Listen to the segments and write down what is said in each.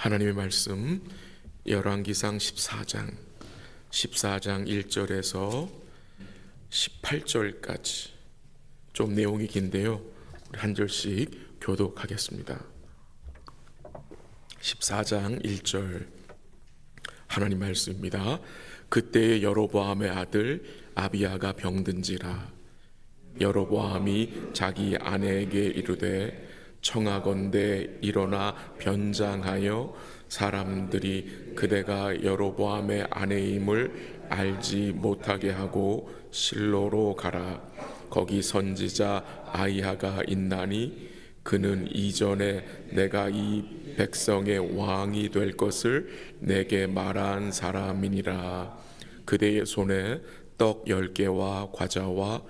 하나님의 말씀 열왕기상 14장 1절에서 18절까지 좀 내용이 긴데요, 우리 한 절씩 교독하겠습니다. 14장 1절 하나님 말씀입니다. 그때에 여로보암의 아들 아비야가 병든지라. 여로보암이 자기 아내에게 이르되 청하건대 일어나 변장하여 사람들이 그대가 여로보암의 아내임을 알지 못하게 하고 실로로 가라. 거기 선지자 아이야가 있나니 그는 이전에 내가 이 백성의 왕이 될 것을 내게 말한 사람이니라. 그대의 손에 떡 10개와 과자와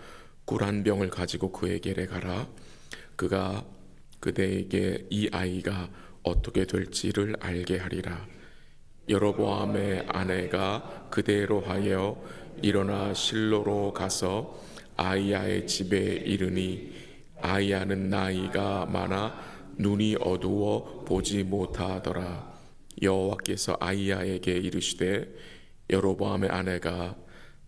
꿀 한 병을 가지고 그에게로 가라. 그가 그대에게 이 아이가 어떻게 될지를 알게 하리라. 여로보암의 아내가 그대로 하여 일어나 실로로 가서 아이야의 집에 이르니 아이야는 나이가 많아 눈이 어두워 보지 못하더라. 여호와께서 아이야에게 이르시되 여로보암의 아내가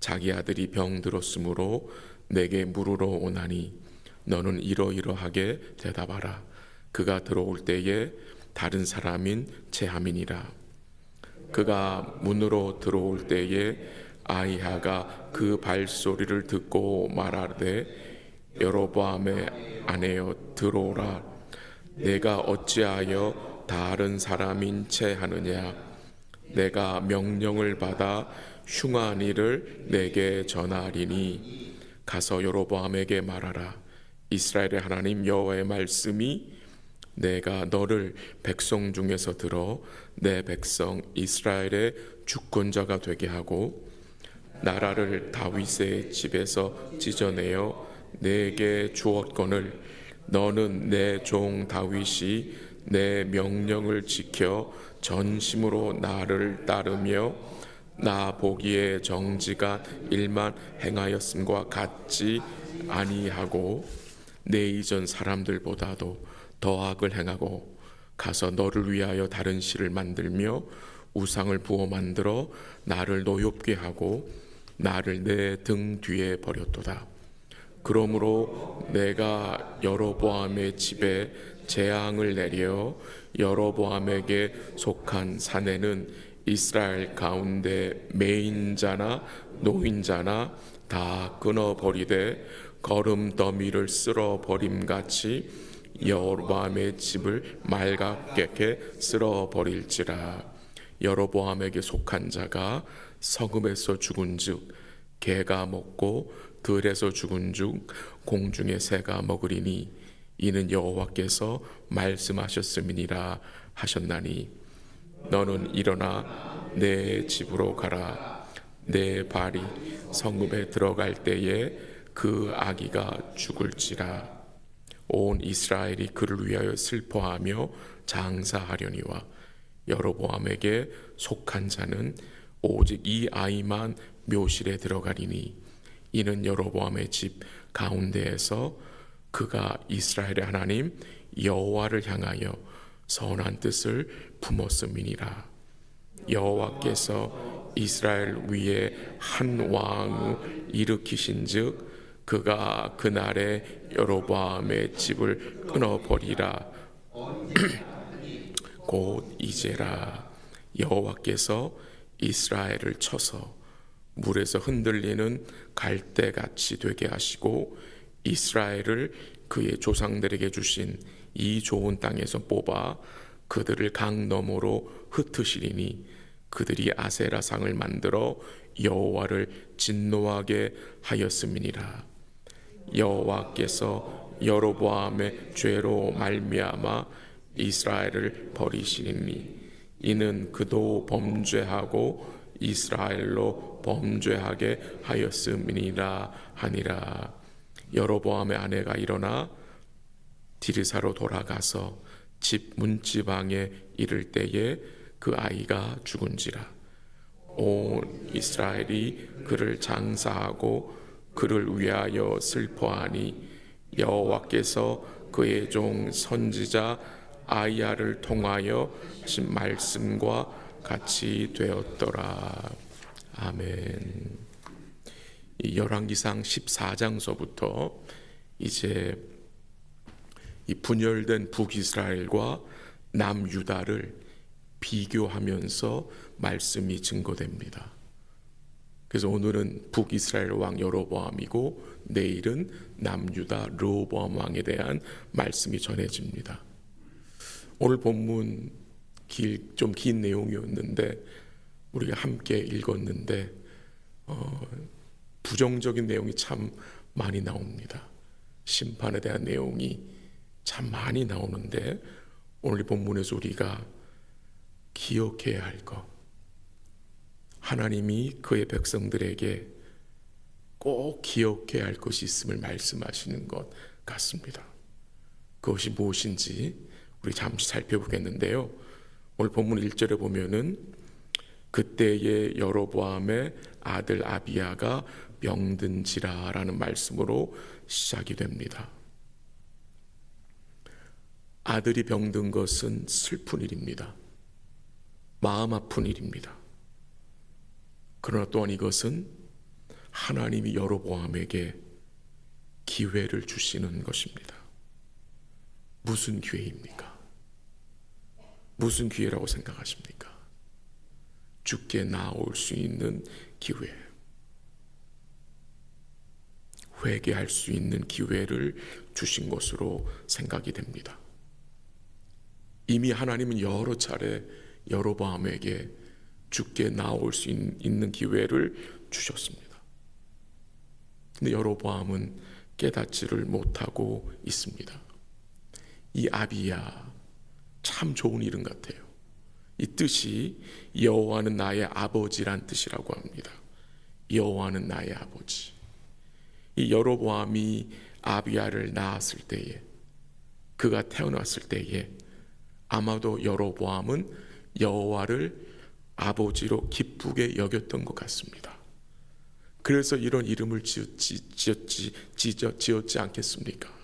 자기 아들이 병들었으므로 내게 물으러 오나니 너는 이러이러하게 대답하라. 그가 들어올 때에 다른 사람인 제하민이라. 그가 문으로 들어올 때에 아이야가 그 발소리를 듣고 말하되 여로보암의 아내여 들어오라. 내가 어찌하여 다른 사람인 채 하느냐. 내가 명령을 받아 흉한 일을 내게 전하리니 가서 여로보암에게 말하라. 이스라엘의 하나님 여호와의 말씀이 내가 너를 백성 중에서 들어 내 백성 이스라엘의 주권자가 되게 하고 나라를 다윗의 집에서 찢어내어 내게 주었거늘 너는 내 종 다윗이 내 명령을 지켜 전심으로 나를 따르며 나 보기에 정직한 일만 행하였음과 같지 아니하고 내 이전 사람들보다도 더 악을 행하고 가서 너를 위하여 다른 신을 만들며 우상을 부어 만들어 나를 노엽게 하고 나를 내 등 뒤에 버렸도다. 그러므로 내가 여로보암의 집에 재앙을 내려 여로보암에게 속한 사내는 이스라엘 가운데 매인자나 노인자나 다 끊어버리되 거름 더미를 쓸어 버림같이 여로보암의 집을 맑게 쓸어 버릴지라. 여로보암에게 속한 자가 성읍에서 죽은즉 개가 먹고 들에서 죽은즉 공중의 새가 먹으리니 이는 여호와께서 말씀하셨음이니라 하셨나니 너는 일어나 내 집으로 가라. 내 발이 성읍에 들어갈 때에 그 아기가 죽을지라. 온 이스라엘이 그를 위하여 슬퍼하며 장사하려니와 여로보암에게 속한 자는 오직 이 아이만 묘실에 들어가리니 이는 여로보암의 집 가운데에서 그가 이스라엘의 하나님 여호와를 향하여 선한 뜻을 품었음이니라. 여호와께서 이스라엘 위에 한 왕을 일으키신즉 그가 그날에 여로보암의 집을 끊어버리라. 곧 이제라. 여호와께서 이스라엘을 쳐서 물에서 흔들리는 갈대같이 되게 하시고 이스라엘을 그의 조상들에게 주신 이 좋은 땅에서 뽑아 그들을 강 너머로 흩으시리니 그들이 아세라상을 만들어 여호와를 진노하게 하였음이니라. 여호와께서 여로보암의 죄로 말미암아 이스라엘을 버리시리니 이는 그도 범죄하고 이스라엘로 범죄하게 하였음이니라 하니라. 여로보암의 아내가 일어나 디르사로 돌아가서 집 문지방에 이를 때에 그 아이가 죽은지라. 온 이스라엘이 그를 장사하고 그를 위하여 슬퍼하니 여호와께서 그의 종 선지자 아이야를 통하여 하신 말씀과 같이 되었더라. 아멘. 이 열왕기상 14장서부터 이제 이 분열된 북이스라엘과 남유다를 비교하면서 말씀이 증거됩니다. 그래서 오늘은 북이스라엘 왕 여로보암이고 내일은 남유다 르호보암 왕에 대한 말씀이 전해집니다. 오늘 본문 좀 긴 내용이었는데 우리가 함께 읽었는데 부정적인 내용이 참 많이 나옵니다. 심판에 대한 내용이 참 많이 나오는데 오늘 본문에서 우리가 기억해야 할 것, 하나님이 그의 백성들에게 꼭 기억해야 할 것이 있음을 말씀하시는 것 같습니다. 그것이 무엇인지 우리 잠시 살펴보겠는데요. 오늘 본문 1절에 보면은 그때의 여로보암의 아들 아비야가 병든지라 라는 말씀으로 시작이 됩니다. 아들이 병든 것은 슬픈 일입니다. 마음 아픈 일입니다. 그러나 또한 이것은 하나님이 여로보암에게 기회를 주시는 것입니다. 무슨 기회입니까? 무슨 기회라고 생각하십니까? 주께 나올 수 있는 기회, 회개할 수 있는 기회를 주신 것으로 생각이 됩니다. 이미 하나님은 여러 차례 여로보암에게 주께 나올 수 있는 기회를 주셨습니다. 근데 여로보암은 깨닫지를 못하고 있습니다. 이 아비야, 참 좋은 이름 같아요. 이 뜻이 여호와는 나의 아버지란 뜻이라고 합니다. 여호와는 나의 아버지. 이 여로보암이 아비야를 낳았을 때에, 그가 태어났을 때에 아마도 여로보암은 여호와를 아버지로 기쁘게 여겼던 것 같습니다. 그래서 이런 이름을 지었지 않겠습니까?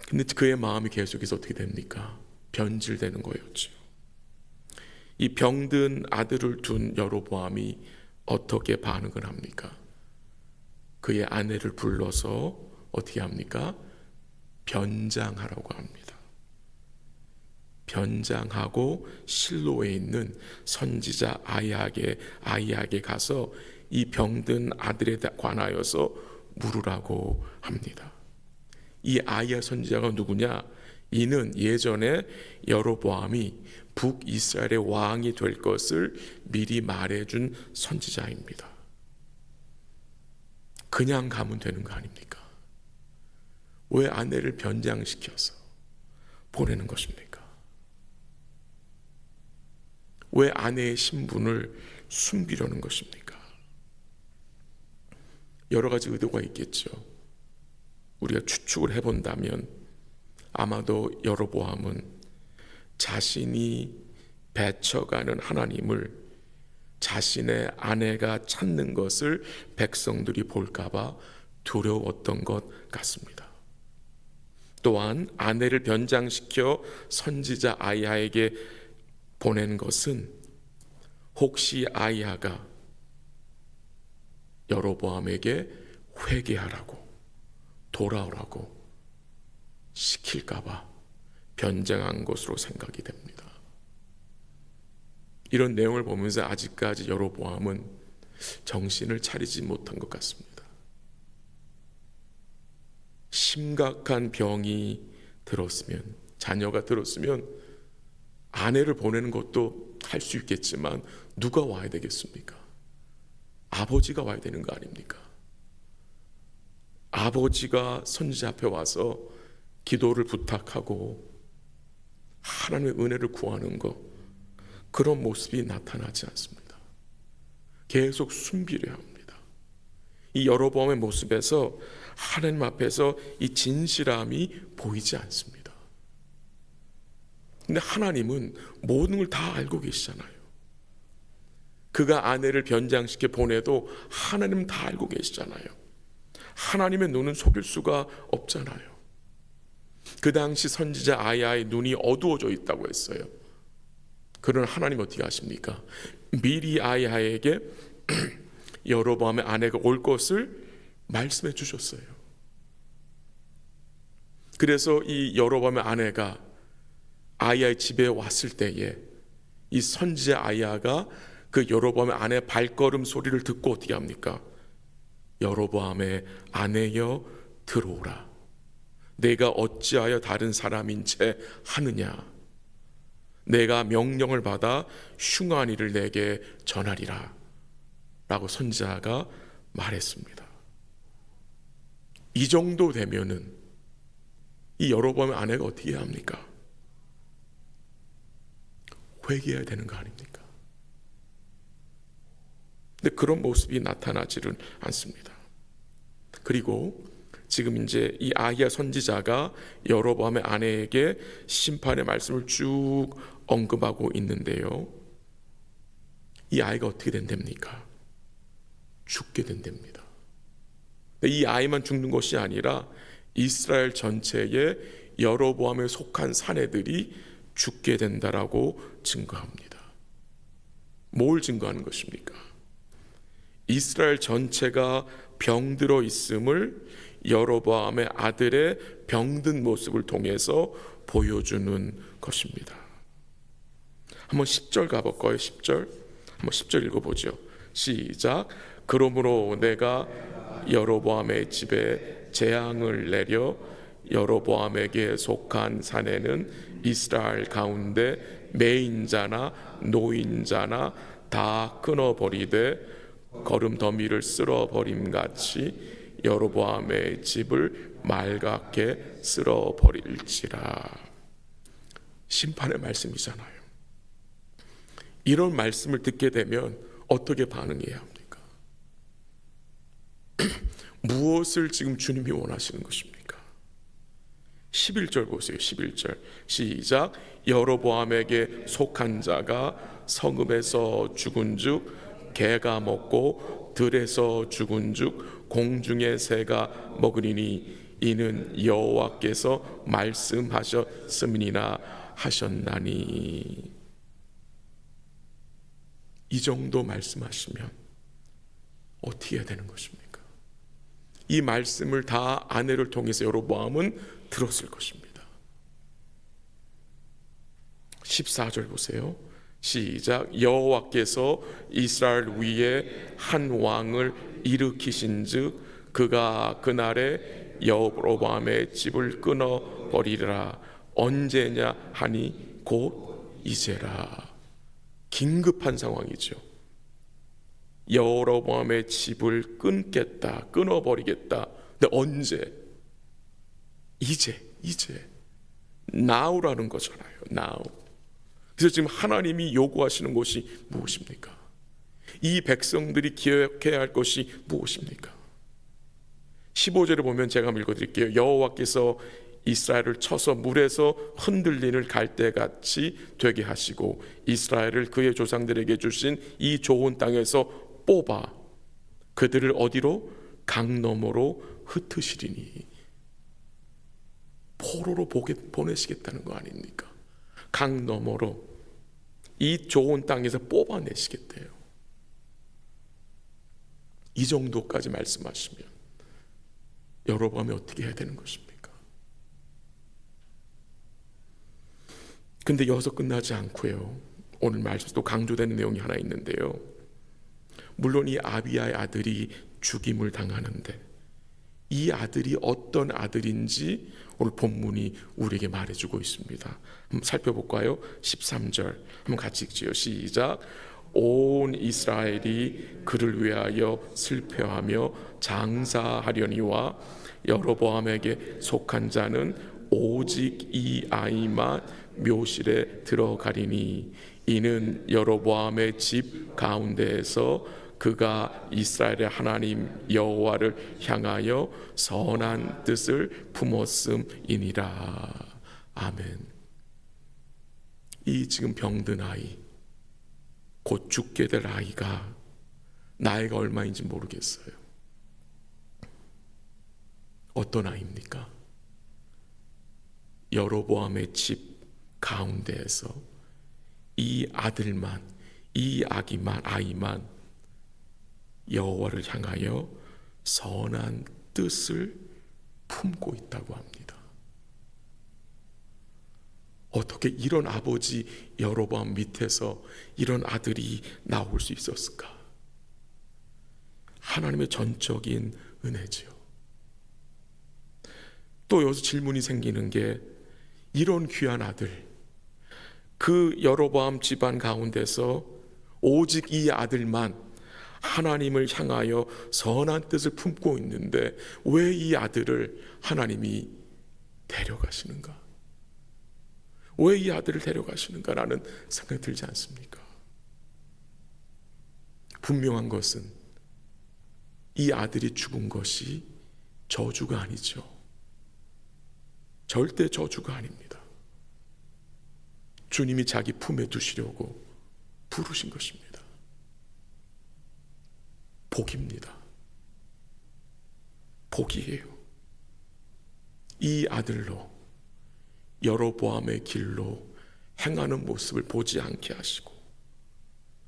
근데 그의 마음이 계속해서 어떻게 됩니까? 변질되는 거였죠. 이 병든 아들을 둔 여로보암이 어떻게 반응을 합니까? 그의 아내를 불러서 어떻게 합니까? 변장하라고 합니다. 변장하고 실로에 있는 선지자 아이야에게 가서 이 병든 아들에 관하여서 물으라고 합니다. 이 아이야 선지자가 누구냐? 이는 예전에 여로보암이 북이스라엘의 왕이 될 것을 미리 말해준 선지자입니다. 그냥 가면 되는 거 아닙니까? 왜 아내를 변장시켜서 보내는 것입니까? 왜 아내의 신분을 숨기려는 것입니까? 여러 가지 의도가 있겠죠. 우리가 추측을 해본다면 아마도 여로보암은 자신이 배쳐가는 하나님을 자신의 아내가 찾는 것을 백성들이 볼까봐 두려웠던 것 같습니다. 또한 아내를 변장시켜 선지자 아이야에게 보낸 것은 혹시 아이야가 여로보암에게 회개하라고, 돌아오라고 시킬까봐 변장한 것으로 생각이 됩니다. 이런 내용을 보면서 아직까지 여로보암은 정신을 차리지 못한 것 같습니다. 심각한 병이 들었으면, 자녀가 들었으면 아내를 보내는 것도 할 수 있겠지만 누가 와야 되겠습니까? 아버지가 와야 되는 거 아닙니까? 아버지가 선지자 앞에 와서 기도를 부탁하고 하나님의 은혜를 구하는 것, 그런 모습이 나타나지 않습니다. 계속 숨기려 합니다. 이 여로보암의 모습에서 하나님 앞에서 이 진실함이 보이지 않습니다. 근데 하나님은 모든 걸 다 알고 계시잖아요. 그가 아내를 변장시켜 보내도 하나님은 다 알고 계시잖아요. 하나님의 눈은 속일 수가 없잖아요. 그 당시 선지자 아이야의 눈이 어두워져 있다고 했어요. 그러나 하나님 어떻게 하십니까? 미리 아이야에게 여로보암의 아내가 올 것을 말씀해 주셨어요. 그래서 이 여로보암의 아내가 아이야의 집에 왔을 때에 이 선지자 아이야가 그 여로보암의 아내의 발걸음 소리를 듣고 어떻게 합니까? 여로보암의 아내여 들어오라. 내가 어찌하여 다른 사람인 채 하느냐? 내가 명령을 받아 흉한 일을 내게 전하리라 라고 선지자가 말했습니다. 이 정도 되면은 이 여로보암의 아내가 어떻게 해야 합니까? 회개해야 되는 거 아닙니까? 근데 그런 모습이 나타나지는 않습니다. 그리고 지금 이제 이 아히야 선지자가 여로보암의 아내에게 심판의 말씀을 쭉 언급하고 있는데요. 이 아이가 어떻게 된답니까? 죽게 된답니다. 이 아이만 죽는 것이 아니라 이스라엘 전체에 여로보암에 속한 사내들이 죽게 된다라고 증거합니다. 뭘 증거하는 것입니까? 이스라엘 전체가 병들어 있음을 여로보암의 아들의 병든 모습을 통해서 보여주는 것입니다. 한번 10절 가볼까요? 10절 한번 10절 읽어보죠. 시작. 그러므로 내가 여로보암의 집에 재앙을 내려 여로보암에게 속한 사내는 이스라엘 가운데 매인자나 노인자나 다 끊어버리되 거름더미를 쓸어버림같이 여로보암의 집을 맑게 쓸어버릴지라. 심판의 말씀이잖아요. 이런 말씀을 듣게 되면 어떻게 반응해야 합니까? 무엇을 지금 주님이 원하시는 것입니까? 11절 보세요. 11절 시작. 여로보암에게 속한 자가 성읍에서 죽은즉 개가 먹고 들에서 죽은즉 공중의 새가 먹으리니 이는 여호와께서 말씀하셨음이니라 하셨나니. 이 정도 말씀하시면 어떻게 해야 되는 것입니까? 이 말씀을 다 아내를 통해서 여로보암은 들었을 것입니다. 14절 보세요. 시작. 여호와께서 이스라엘 위에 한 왕을 일으키신즉 그가 그날에 여로보암의 집을 끊어버리리라. 언제냐 하니 곧 이제라. 긴급한 상황이죠. 여로보암의 집을 끊겠다, 끊어버리겠다. 근데 언제? 이제 now라는 거잖아요. now. 그래서 지금 하나님이 요구하시는 것이 무엇입니까? 이 백성들이 기억해야 할 것이 무엇입니까? 15절을 보면 제가 한번 읽어드릴게요. 여호와께서 이스라엘을 쳐서 물에서 흔들리는 갈대같이 되게 하시고 이스라엘을 그의 조상들에게 주신 이 좋은 땅에서 뽑아 그들을 어디로? 강 너머로 흩으시리니. 포로로 보내시겠다는 거 아닙니까? 강 너머로 이 좋은 땅에서 뽑아내시겠대요. 이 정도까지 말씀하시면 여로보암이 어떻게 해야 되는 것입니까? 근데 여기서 끝나지 않고요. 오늘 말씀도 강조되는 내용이 하나 있는데요. 물론 이 아비야의 아들이 죽임을 당하는데 이 아들이 어떤 아들인지 오늘 본문이 우리에게 말해주고 있습니다. 한번 살펴볼까요? 13절 한번 같이 읽지요. 시작. 온 이스라엘이 그를 위하여 슬퍼하며 장사하려니와 여로보암에게 속한 자는 오직 이 아이만 묘실에 들어가리니 이는 여로보암의 집 가운데에서 그가 이스라엘의 하나님 여호와를 향하여 선한 뜻을 품었음이니라. 아멘. 이 지금 병든 아이, 곧 죽게 될 아이가 나이가 얼마인지 모르겠어요. 어떤 아이입니까? 여로보암의 집 가운데에서 이 아들만, 이 아이만 여호와를 향하여 선한 뜻을 품고 있다고 합니다. 어떻게 이런 아버지 여로보암 밑에서 이런 아들이 나올 수 있었을까? 하나님의 전적인 은혜지요. 또 여기서 질문이 생기는 게, 이런 귀한 아들, 그 여로보암 집안 가운데서 오직 이 아들만 하나님을 향하여 선한 뜻을 품고 있는데 왜 이 아들을 하나님이 데려가시는가? 왜 이 아들을 데려가시는가라는 생각이 들지 않습니까? 분명한 것은 이 아들이 죽은 것이 저주가 아니죠. 절대 저주가 아닙니다. 주님이 자기 품에 두시려고 부르신 것입니다. 복입니다. 복이에요. 이 아들로 여로보암의 길로 행하는 모습을 보지 않게 하시고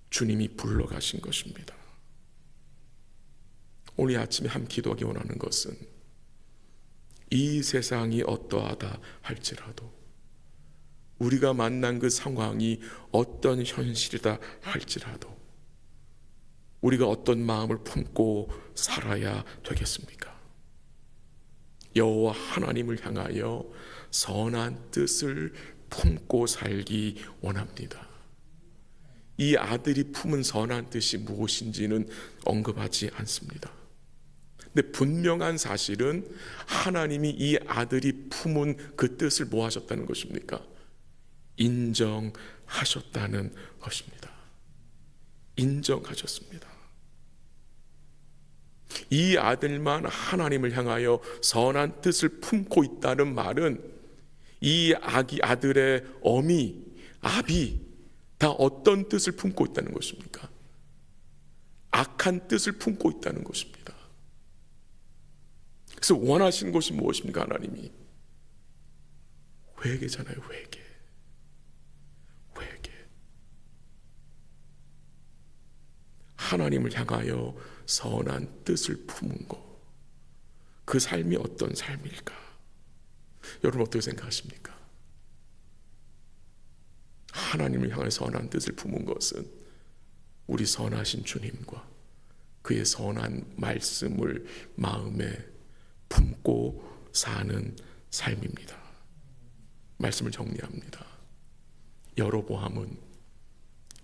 주님이 불러가신 것입니다. 오늘 아침에 함께 기도하기 원하는 것은, 이 세상이 어떠하다 할지라도, 우리가 만난 그 상황이 어떤 현실이다 할지라도 우리가 어떤 마음을 품고 살아야 되겠습니까? 여호와 하나님을 향하여 선한 뜻을 품고 살기 원합니다. 이 아들이 품은 선한 뜻이 무엇인지는 언급하지 않습니다. 근데 분명한 사실은 하나님이 이 아들이 품은 그 뜻을 뭐 하셨다는 것입니까? 인정하셨다는 것입니다. 인정하셨습니다. 이 아들만 하나님을 향하여 선한 뜻을 품고 있다는 말은 이 아들의 어미, 아비 다 어떤 뜻을 품고 있다는 것입니까? 악한 뜻을 품고 있다는 것입니다. 그래서 원하시는 것이 무엇입니까? 하나님이 회개잖아요. 회개. 하나님을 향하여 선한 뜻을 품은 것, 그 삶이 어떤 삶일까? 여러분 어떻게 생각하십니까? 하나님을 향하여 선한 뜻을 품은 것은 우리 선하신 주님과 그의 선한 말씀을 마음에 품고 사는 삶입니다. 말씀을 정리합니다. 여로보암은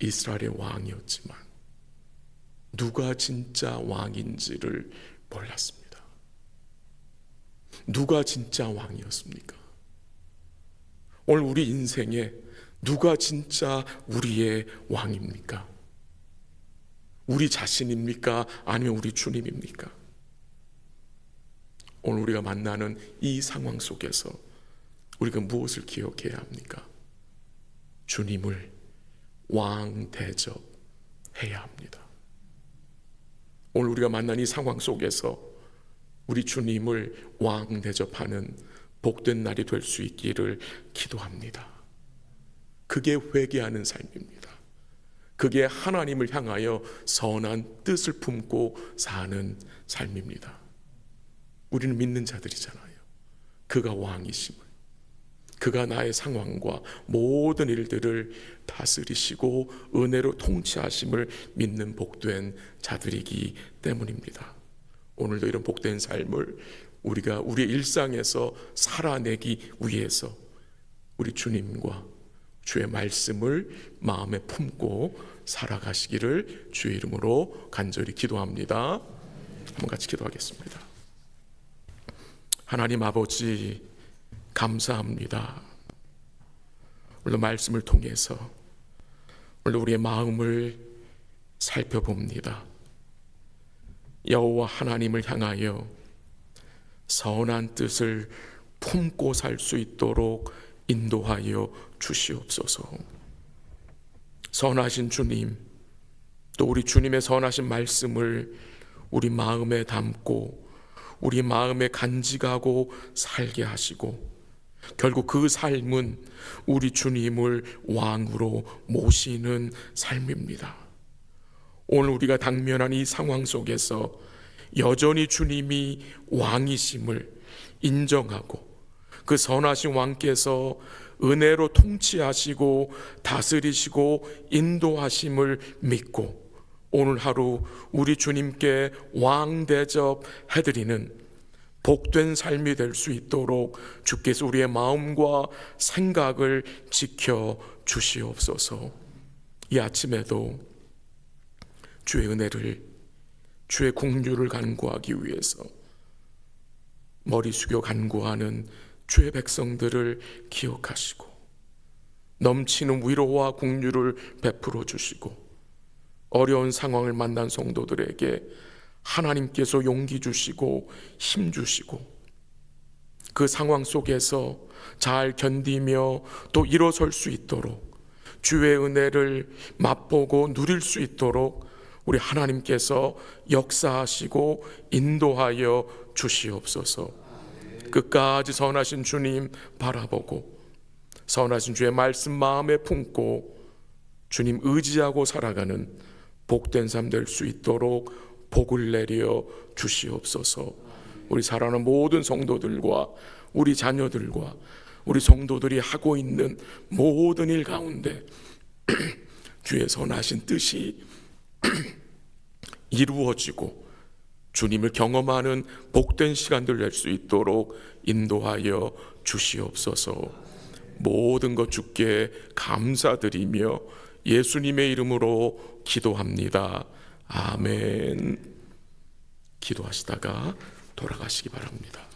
이스라엘의 왕이었지만 누가 진짜 왕인지를 몰랐습니다. 누가 진짜 왕이었습니까? 오늘 우리 인생에 누가 진짜 우리의 왕입니까? 우리 자신입니까? 아니면 우리 주님입니까? 오늘 우리가 만나는 이 상황 속에서 우리가 무엇을 기억해야 합니까? 주님을 왕 대접해야 합니다. 오늘 우리가 만난 이 상황 속에서 우리 주님을 왕 대접하는 복된 날이 될 수 있기를 기도합니다. 그게 회개하는 삶입니다. 그게 하나님을 향하여 선한 뜻을 품고 사는 삶입니다. 우리는 믿는 자들이잖아요. 그가 왕이심을, 그가 나의 상황과 모든 일들을 다스리시고 은혜로 통치하심을 믿는 복된 자들이기 때문입니다. 오늘도 이런 복된 삶을 우리가 우리의 일상에서 살아내기 위해서 우리 주님과 주의 말씀을 마음에 품고 살아가시기를 주의 이름으로 간절히 기도합니다. 한번 같이 기도하겠습니다. 하나님 아버지, 감사합니다. 오늘 말씀을 통해서 오늘 우리의 마음을 살펴봅니다. 여호와 하나님을 향하여 선한 뜻을 품고 살 수 있도록 인도하여 주시옵소서. 선하신 주님, 또 우리 주님의 선하신 말씀을 우리 마음에 담고 우리 마음에 간직하고 살게 하시고 결국 그 삶은 우리 주님을 왕으로 모시는 삶입니다. 오늘 우리가 당면한 이 상황 속에서 여전히 주님이 왕이심을 인정하고 그 선하신 왕께서 은혜로 통치하시고 다스리시고 인도하심을 믿고 오늘 하루 우리 주님께 왕 대접해드리는 복된 삶이 될 수 있도록 주께서 우리의 마음과 생각을 지켜 주시옵소서. 이 아침에도 주의 은혜를, 주의 긍휼을 간구하기 위해서 머리 숙여 간구하는 주의 백성들을 기억하시고 넘치는 위로와 긍휼을 베풀어 주시고 어려운 상황을 만난 성도들에게 하나님께서 용기 주시고 힘 주시고 그 상황 속에서 잘 견디며 또 일어설 수 있도록 주의 은혜를 맛보고 누릴 수 있도록 우리 하나님께서 역사하시고 인도하여 주시옵소서. 끝까지 선하신 주님 바라보고 선하신 주의 말씀 마음에 품고 주님 의지하고 살아가는 복된 삶 될 수 있도록 복을 내려 주시옵소서. 우리 사랑하는 모든 성도들과 우리 자녀들과 우리 성도들이 하고 있는 모든 일 가운데 주의 선하신 뜻이 이루어지고 주님을 경험하는 복된 시간들 낼 수 있도록 인도하여 주시옵소서. 모든 것 주께 감사드리며 예수님의 이름으로 기도합니다. 아멘. 기도하시다가 돌아가시기 바랍니다.